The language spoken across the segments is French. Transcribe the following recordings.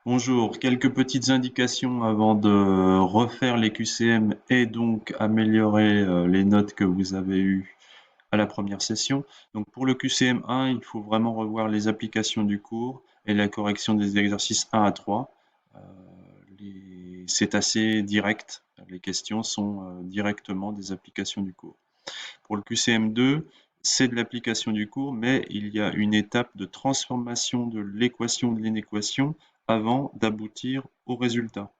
Bonjour, quelques petites indications avant de refaire les QCM et donc améliorer les notes que vous avez eues à la première session. Donc pour le QCM 1, il faut vraiment revoir les applications du cours et la correction des exercices 1 à 3. Euh, C'est assez direct, les questions sont directement des applications du cours. Pour le QCM 2, c'est de l'application du cours, mais il y a une étape de transformation de l'équation de l'inéquation avant d'aboutir au résultat.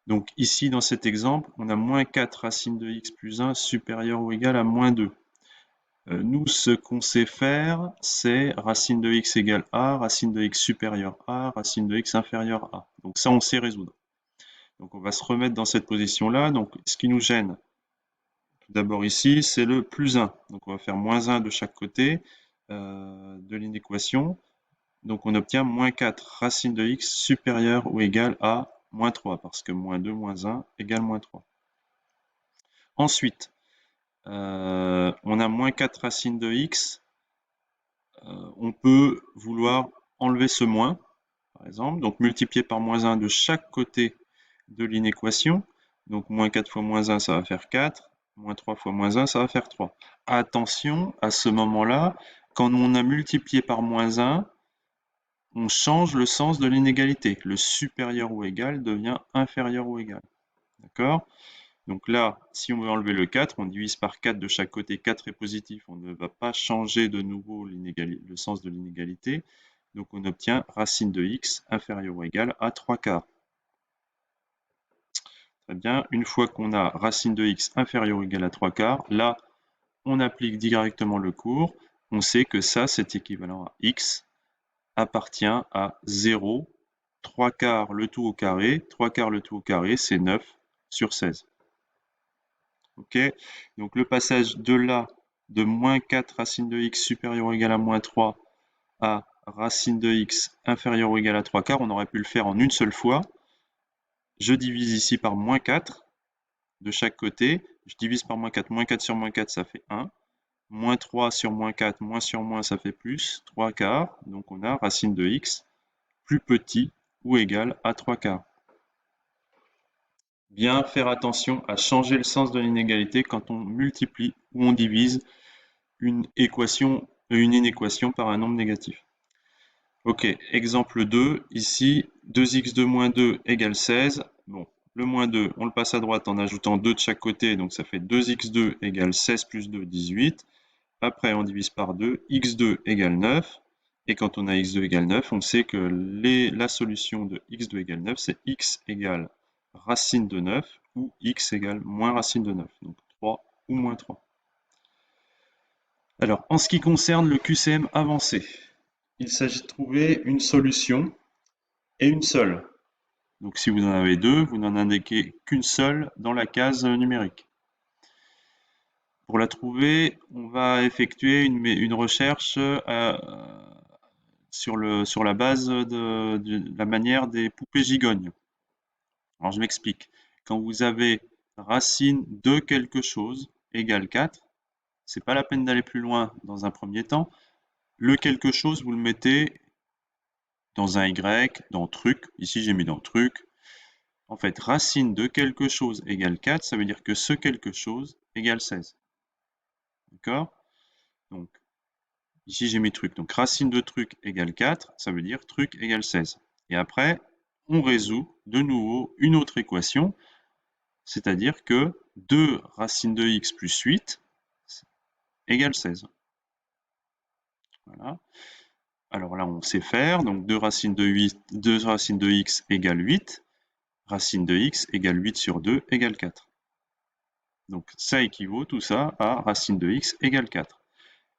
Donc ici, dans cet exemple, on a moins 4 racine de x plus 1 supérieur ou égal à moins 2. Nous, ce qu'on sait faire, c'est racine de x égale a, racine de x supérieure a, racine de x inférieure a. Donc ça, on sait résoudre. Donc on va se remettre dans cette position-là. Donc ce qui nous gêne, tout d'abord ici, c'est le plus 1. Donc on va faire moins 1 de chaque côté de l'inéquation. Donc on obtient moins 4 racine de x supérieure ou égale à moins 3, parce que moins 2 moins 1 égale moins 3. Ensuite, on a moins 4 racine de x. On peut vouloir enlever ce moins, par exemple. Donc multiplier par moins 1 de chaque côté de l'inéquation. Donc moins 4 fois moins 1, ça va faire 4. Moins 3 fois moins 1, ça va faire 3. Attention, à ce moment-là, quand on a multiplié par moins 1, on change le sens de l'inégalité. Le supérieur ou égal devient inférieur ou égal. D'accord? Donc là, si on veut enlever le 4, on divise par 4 de chaque côté. 4 est positif, on ne va pas changer de nouveau le sens de l'inégalité. Donc on obtient racine de x inférieur ou égal à 3 quarts. Très bien. Une fois qu'on a racine de x inférieur ou égal à 3 quarts, là, on applique directement le cours. On sait que ça, c'est équivalent à x appartient à 0, 3 quarts le tout au carré. 3 quarts le tout au carré, c'est 9 sur 16. Ok? Donc le passage de là, de moins 4 racine de x supérieur ou égal à moins 3 à racine de x inférieur ou égal à 3 quarts, on aurait pu le faire en une seule fois. Je divise ici par moins 4 de chaque côté. Je divise par moins 4 sur moins 4, ça fait 1. Moins 3 sur moins 4, moins sur moins, ça fait plus, 3 quarts. Donc on a racine de x plus petit ou égal à 3 quarts. Bien faire attention à changer le sens de l'inégalité quand on multiplie ou on divise une inéquation par un nombre négatif. Ok, exemple 2, ici 2x2 moins 2 égale 16. Bon, le moins 2, on le passe à droite en ajoutant 2 de chaque côté, donc ça fait 2x2 égale 16 plus 2, 18. Après, on divise par 2, x2 égale 9. Et quand on a x2 égale 9, on sait que la solution de x2 égale 9, c'est x égale racine de 9 ou x égale moins racine de 9. Donc 3 ou moins 3. Alors, en ce qui concerne le QCM avancé, il s'agit de trouver une solution et une seule. Donc si vous en avez deux, vous n'en indiquez qu'une seule dans la case numérique. Pour la trouver, on va effectuer une recherche sur la base de la manière des poupées gigognes. Alors je m'explique. Quand vous avez racine de quelque chose égale 4, c'est pas la peine d'aller plus loin dans un premier temps. Le quelque chose, vous le mettez dans un Y, dans truc. Ici, j'ai mis dans truc. En fait, racine de quelque chose égale 4, ça veut dire que ce quelque chose égale 16. D'accord? Donc, ici, j'ai mis truc. Donc, racine de truc égale 4, ça veut dire truc égale 16. Et après, on résout de nouveau une autre équation, c'est-à-dire que 2 racine de x plus 8 égale 16. Voilà. Alors là, on sait faire. Donc, 2 racines de x égale 8. Racine de x égale 8 sur 2 égale 4. Donc ça équivaut tout ça à racine de x égale 4.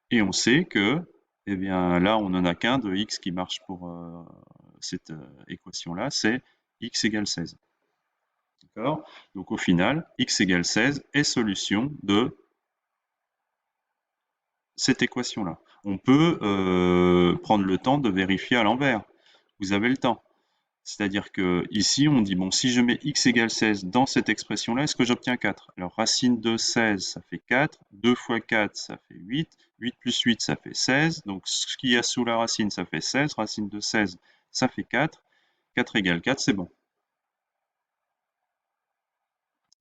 Et on sait que, eh bien là, on n'en a qu'un de x qui marche pour cette équation-là, c'est x égale 16. D'accord? Donc au final, x égale 16 est solution de cette équation-là. On peut prendre le temps de vérifier à l'envers. Vous avez le temps. C'est-à-dire que ici, on dit, bon, si je mets x égale 16 dans cette expression-là, est-ce que j'obtiens 4? Alors, racine de 16, ça fait 4. 2 fois 4, ça fait 8. 8 plus 8, ça fait 16. Donc, ce qu'il y a sous la racine, ça fait 16. Racine de 16, ça fait 4. 4 égale 4, c'est bon.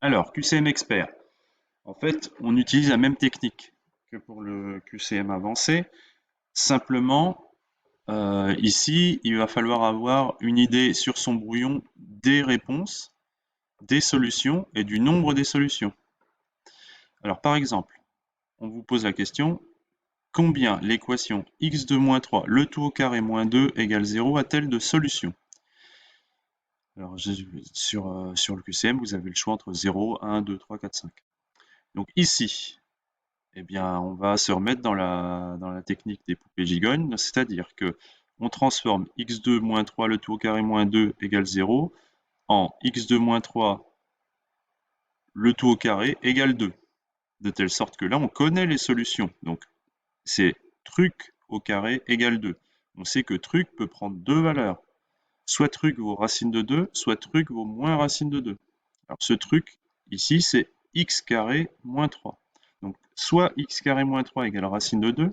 Alors, QCM expert. En fait, on utilise la même technique que pour le QCM avancé. Simplement, ici, il va falloir avoir une idée sur son brouillon des réponses, des solutions et du nombre des solutions. Alors, par exemple, on vous pose la question, combien l'équation x2 moins 3, le tout au carré moins 2 égale 0 a-t-elle de solutions? Alors, sur le QCM, vous avez le choix entre 0, 1, 2, 3, 4, 5. Donc ici, eh bien, on va se remettre dans la technique des poupées gigognes, c'est-à-dire que on transforme x2 moins 3, le tout au carré moins 2 égale 0 en x2 moins 3, le tout au carré égale 2. De telle sorte que là, on connaît les solutions. Donc, c'est truc au carré égale 2. On sait que truc peut prendre deux valeurs. Soit truc vaut racine de 2, soit truc vaut moins racine de 2. Alors ce truc, ici, c'est x carré moins 3. Donc soit x carré moins 3 égale racine de 2,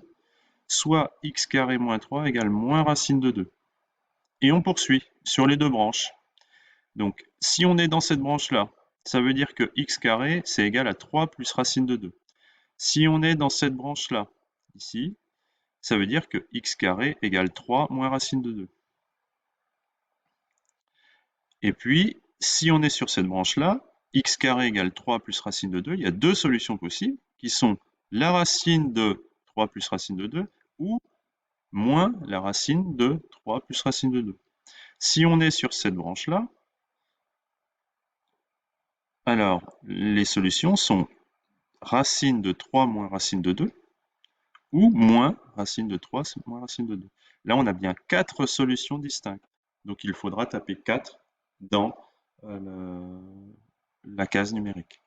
soit x carré moins 3 égale moins racine de 2. Et on poursuit sur les deux branches. Donc si on est dans cette branche-là, ça veut dire que x carré, c'est égal à 3 plus racine de 2. Si on est dans cette branche-là, ici, ça veut dire que x carré égale 3 moins racine de 2. Et puis, si on est sur cette branche-là, x carré égale 3 plus racine de 2, il y a deux solutions possibles, qui sont la racine de 3 plus racine de 2, ou moins la racine de 3 plus racine de 2. Si on est sur cette branche-là, alors les solutions sont racine de 3 moins racine de 2, ou moins racine de 3 moins racine de 2. Là, on a bien quatre solutions distinctes. Donc, il faudra taper 4 dans la case numérique.